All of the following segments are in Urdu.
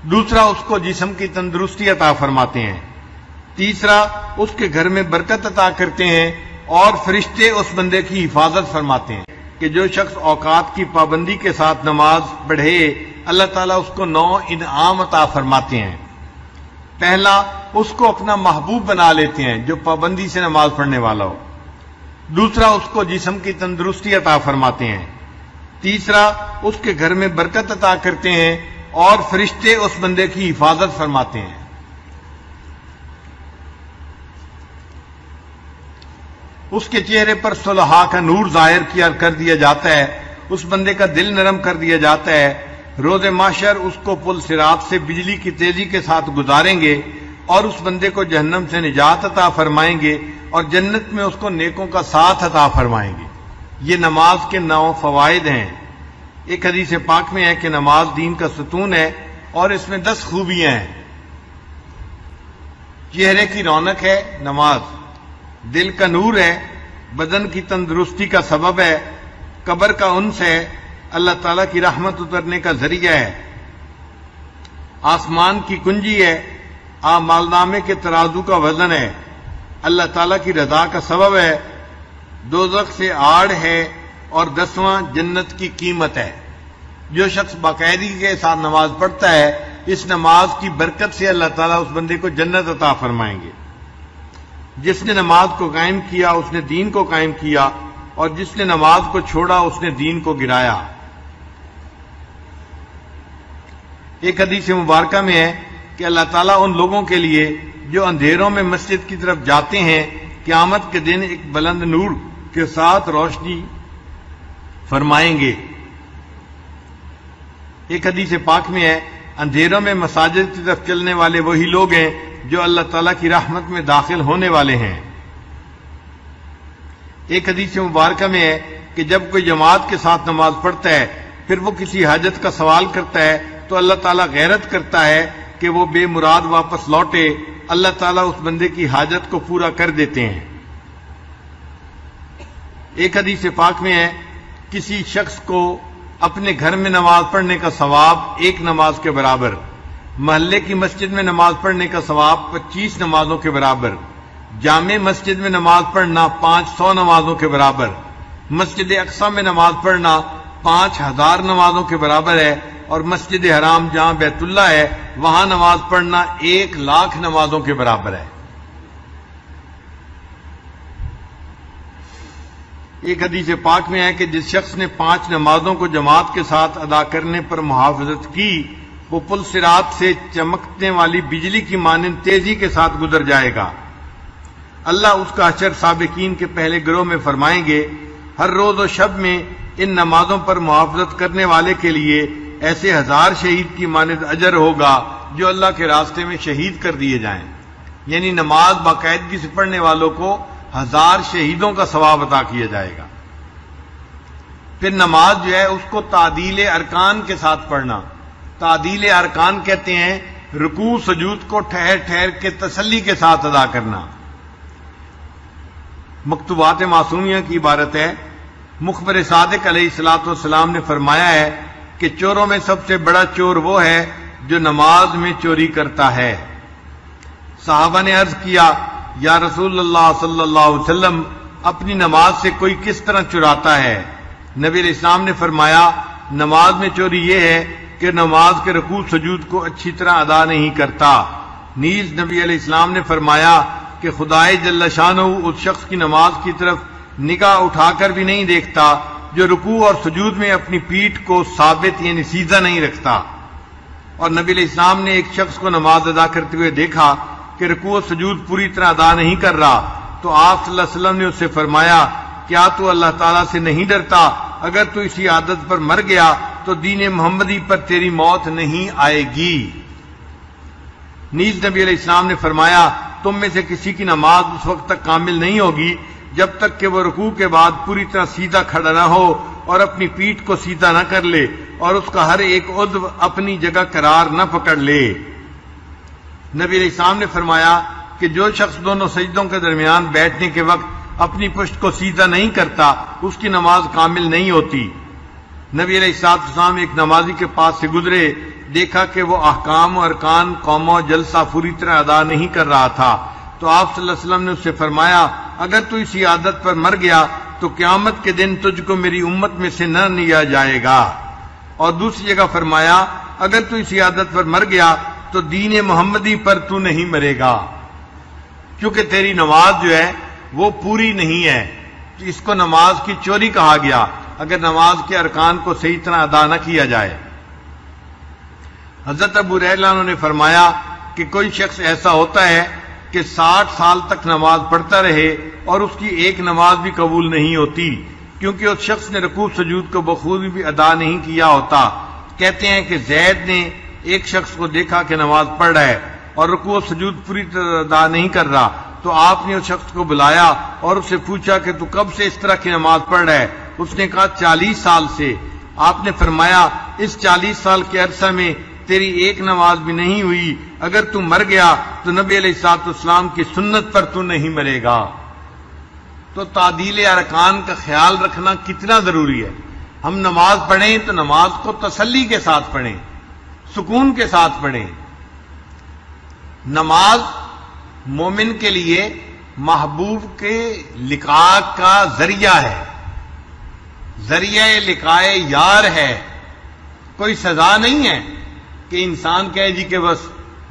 دوسرا اس کو جسم کی تندرستی عطا فرماتے ہیں، تیسرا اس کے گھر میں برکت عطا کرتے ہیں، اور فرشتے اس بندے کی حفاظت فرماتے ہیں کہ جو شخص اوقات کی پابندی کے ساتھ نماز پڑھے اللہ تعالیٰ اس کو 9 انعام عطا فرماتے ہیں۔ پہلا، اس کو اپنا محبوب بنا لیتے ہیں جو پابندی سے نماز پڑھنے والا ہو، دوسرا اس کو جسم کی تندرستی عطا فرماتے ہیں، تیسرا اس کے گھر میں برکت عطا کرتے ہیں، اور فرشتے اس بندے کی حفاظت فرماتے ہیں۔ اس کے چہرے پر صلحاء کا نور ظاہر کر دیا جاتا ہے، اس بندے کا دل نرم کر دیا جاتا ہے، روز محشر اس کو پل صراط سے بجلی کی تیزی کے ساتھ گزاریں گے، اور اس بندے کو جہنم سے نجات عطا فرمائیں گے، اور جنت میں اس کو نیکوں کا ساتھ عطا فرمائیں گے۔ یہ نماز کے 9 فوائد ہیں۔ ایک حدیث پاک میں ہے کہ نماز دین کا ستون ہے، اور اس میں 10 خوبیاں ہیں۔ چہرے کی رونق ہے نماز، دل کا نور ہے، بدن کی تندرستی کا سبب ہے، قبر کا انس ہے، اللہ تعالیٰ کی رحمت اترنے کا ذریعہ ہے، آسمان کی کنجی ہے، اعمال نامے کے ترازو کا وزن ہے، اللہ تعالیٰ کی رضا کا سبب ہے، دوزخ سے آڑ ہے، اور 10واں جنت کی قیمت ہے۔ جو شخص باقاعدگی کے ساتھ نماز پڑھتا ہے، اس نماز کی برکت سے اللہ تعالیٰ اس بندے کو جنت عطا فرمائیں گے۔ جس نے نماز کو قائم کیا اس نے دین کو قائم کیا، اور جس نے نماز کو چھوڑا اس نے دین کو گرایا۔ ایک حدیث مبارکہ میں ہے کہ اللہ تعالیٰ ان لوگوں کے لیے جو اندھیروں میں مسجد کی طرف جاتے ہیں قیامت کے دن ایک بلند نور کے ساتھ روشنی فرمائیں گے۔ ایک حدیث پاک میں ہے اندھیروں میں مساجد کی طرف چلنے والے وہی لوگ ہیں جو اللہ تعالیٰ کی رحمت میں داخل ہونے والے ہیں۔ ایک حدیث مبارکہ میں ہے کہ جب کوئی جماعت کے ساتھ نماز پڑھتا ہے پھر وہ کسی حاجت کا سوال کرتا ہے تو اللہ تعالیٰ غیرت کرتا ہے کہ وہ بے مراد واپس لوٹے، اللہ تعالیٰ اس بندے کی حاجت کو پورا کر دیتے ہیں۔ ایک حدیث پاک میں ہے کسی شخص کو اپنے گھر میں نماز پڑھنے کا ثواب 1 نماز کے برابر، محلے کی مسجد میں نماز پڑھنے کا ثواب 25 نمازوں کے برابر، جامع مسجد میں نماز پڑھنا 500 نمازوں کے برابر، مسجد اقصی میں نماز پڑھنا 5000 نمازوں کے برابر ہے، اور مسجد حرام جہاں بیت اللہ ہے وہاں نماز پڑھنا 1,00,000 نمازوں کے برابر ہے۔ ایک حدیث پاک میں ہے کہ جس شخص نے 5 نمازوں کو جماعت کے ساتھ ادا کرنے پر محافظت کی وہ پل صراط سے چمکنے والی بجلی کی مانند تیزی کے ساتھ گزر جائے گا۔ اللہ اس کا حشر سابقین کے پہلے گروہ میں فرمائیں گے۔ ہر روز و شب میں ان نمازوں پر محافظت کرنے والے کے لیے ایسے 1000 شہید کی مانند اجر ہوگا جو اللہ کے راستے میں شہید کر دیے جائیں، یعنی نماز باقاعدگی سے پڑھنے والوں کو 1000 شہیدوں کا ثواب عطا کیا جائے گا۔ پھر نماز جو ہے اس کو تعدیل ارکان کے ساتھ پڑھنا۔ تعدیل ارکان کہتے ہیں رکوع سجود کو ٹھہر ٹھہر کے تسلی کے ساتھ ادا کرنا۔ مکتوبات معصومیہ کی عبارت ہے مخبر صادق علیہ الصلوۃ والسلام نے فرمایا ہے کہ چوروں میں سب سے بڑا چور وہ ہے جو نماز میں چوری کرتا ہے۔ صحابہ نے عرض کیا یا رسول اللہ صلی اللہ علیہ وسلم اپنی نماز سے کوئی کس طرح چراتا ہے؟ نبی علیہ السلام نے فرمایا نماز میں چوری یہ ہے کہ نماز کے رکوع سجود کو اچھی طرح ادا نہیں کرتا۔ نیز نبی علیہ السلام نے فرمایا کہ خدائے جل شانہ اس شخص کی نماز کی طرف نگاہ اٹھا کر بھی نہیں دیکھتا جو رکوع اور سجود میں اپنی پیٹھ کو ثابت یعنی سیدھا نہیں رکھتا۔ اور نبی علیہ السلام نے ایک شخص کو نماز ادا کرتے ہوئے دیکھا کہ رکوع و سجود پوری طرح ادا نہیں کر رہا، تو آپ صلی اللہ علیہ وسلم نے اس سے فرمایا کیا تو اللہ تعالیٰ سے نہیں ڈرتا؟ اگر تو اسی عادت پر مر گیا تو دین محمدی پر تیری موت نہیں آئے گی۔ نیز نبی علیہ السلام نے فرمایا تم میں سے کسی کی نماز اس وقت تک کامل نہیں ہوگی جب تک کہ وہ رکوع کے بعد پوری طرح سیدھا کھڑا نہ ہو اور اپنی پیٹھ کو سیدھا نہ کر لے اور اس کا ہر ایک عضو اپنی جگہ قرار نہ پکڑ لے۔ نبی علیہ السلام نے فرمایا کہ جو شخص دونوں سجدوں کے درمیان بیٹھنے کے وقت اپنی پشت کو سیدھا نہیں کرتا اس کی نماز کامل نہیں ہوتی۔ نبی علیہ السلام ایک نمازی کے پاس سے گزرے دیکھا کہ وہ احکام و ارکان قوم و جلسہ پوری طرح ادا نہیں کر رہا تھا، تو آپ صلی اللہ علیہ وسلم نے اس سے فرمایا اگر تو اسی عادت پر مر گیا تو قیامت کے دن تجھ کو میری امت میں سے نہ لیا جائے گا۔ اور دوسری جگہ فرمایا اگر تو اسی عادت پر مر گیا تو دین محمدی پر تو نہیں مرے گا، کیونکہ تیری نماز جو ہے وہ پوری نہیں ہے۔ اس کو نماز کی چوری کہا گیا اگر نماز کے ارکان کو صحیح طرح ادا نہ کیا جائے۔ حضرت ابو ہریرہ نے فرمایا کہ کوئی شخص ایسا ہوتا ہے کہ 60 سال تک نماز پڑھتا رہے اور اس کی ایک نماز بھی قبول نہیں ہوتی، کیونکہ اس شخص نے رکوع سجود کو بخوبی بھی ادا نہیں کیا ہوتا۔ کہتے ہیں کہ زید نے ایک شخص کو دیکھا کہ نماز پڑھ رہا ہے اور رکوع و سجود پوری طرح ادا نہیں کر رہا، تو آپ نے اس شخص کو بلایا اور اسے پوچھا کہ تو کب سے اس طرح کی نماز پڑھ رہا ہے؟ اس نے کہا 40 سال سے۔ آپ نے فرمایا اس 40 سال کے عرصہ میں تیری ایک نماز بھی نہیں ہوئی، اگر تو مر گیا تو نبی علیہ الصلوۃ والسلام کی سنت پر تو نہیں مرے گا۔ تو تعدیل ارکان کا خیال رکھنا کتنا ضروری ہے۔ ہم نماز پڑھیں تو نماز کو تسلی کے ساتھ پڑھیں، سکون کے ساتھ پڑھیں۔ نماز مومن کے لیے محبوب کے لقاء کا ذریعہ ہے، ذریعہ لقاء یار ہے، کوئی سزا نہیں ہے کہ انسان کہے جی کہ بس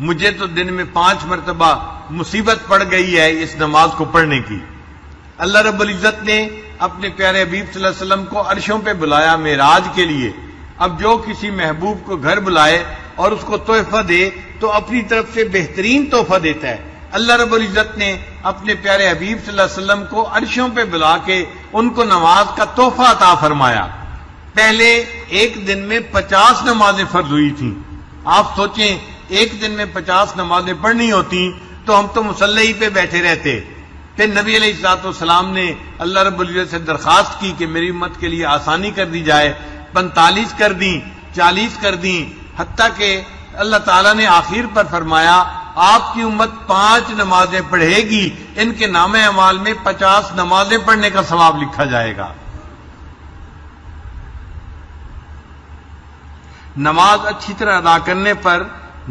مجھے تو دن میں 5 مرتبہ مصیبت پڑ گئی ہے اس نماز کو پڑھنے کی۔ اللہ رب العزت نے اپنے پیارے حبیب صلی اللہ علیہ وسلم کو عرشوں پہ بلایا معراج کے لیے۔ اب جو کسی محبوب کو گھر بلائے اور اس کو تحفہ دے تو اپنی طرف سے بہترین تحفہ دیتا ہے۔ اللہ رب العزت نے اپنے پیارے حبیب صلی اللہ علیہ وسلم کو عرشوں پہ بلا کے ان کو نماز کا تحفہ عطا فرمایا۔ پہلے ایک دن میں 50 نمازیں فرض ہوئی تھیں۔ آپ سوچیں ایک دن میں 50 نمازیں پڑھنی ہوتی تو ہم تو مصلی پہ بیٹھے رہتے۔ پھر نبی علیہ الصلوۃ والسلام نے اللہ رب العزت سے درخواست کی کہ میری امت کے لیے آسانی کر دی جائے، 45 کر دیں، 40 کر دیں، حتیٰ کہ اللہ تعالیٰ نے آخر پر فرمایا آپ کی امت 5 نمازیں پڑھے گی، ان کے نام اعمال میں 50 نمازیں پڑھنے کا ثواب لکھا جائے گا۔ نماز اچھی طرح ادا کرنے پر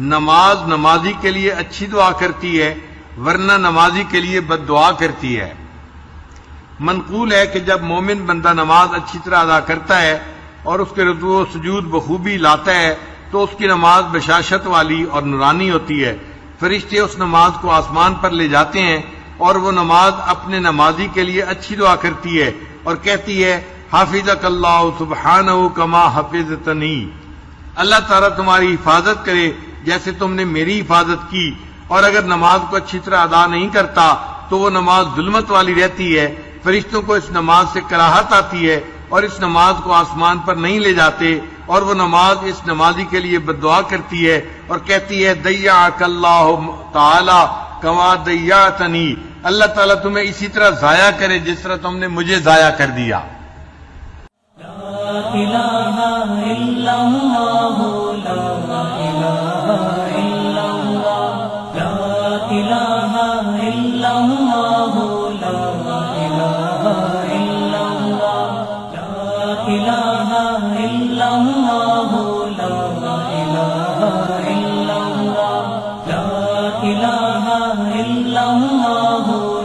نماز نمازی کے لیے اچھی دعا کرتی ہے، ورنہ نمازی کے لیے بد دعا کرتی ہے۔ منقول ہے کہ جب مومن بندہ نماز اچھی طرح ادا کرتا ہے اور اس کے رکوع و سجود بخوبی لاتا ہے تو اس کی نماز بشاشت والی اور نورانی ہوتی ہے۔ فرشتے اس نماز کو آسمان پر لے جاتے ہیں اور وہ نماز اپنے نمازی کے لیے اچھی دعا کرتی ہے اور کہتی ہے حافظک اللہ سبحانہ کما حفظتنی، اللہ تعالیٰ تمہاری حفاظت کرے جیسے تم نے میری حفاظت کی۔ اور اگر نماز کو اچھی طرح ادا نہیں کرتا تو وہ نماز ظلمت والی رہتی ہے، فرشتوں کو اس نماز سے کراہت آتی ہے اور اس نماز کو آسمان پر نہیں لے جاتے، اور وہ نماز اس نمازی کے لیے بد دعا کرتی ہے اور کہتی ہے ضیعک اللہ تعالی کما ضیعتنی، اللہ تعالیٰ تمہیں اسی طرح ضائع کرے جس طرح تم نے مجھے ضائع کر دیا۔ لا الہ الا اللہ، لا الہ الا اللہ، لا الہ الا اللہ، لا الہ الا اللہ، لا الہ الا اللہ، لا الہ الا اللہ، لا الہ الا اللہ۔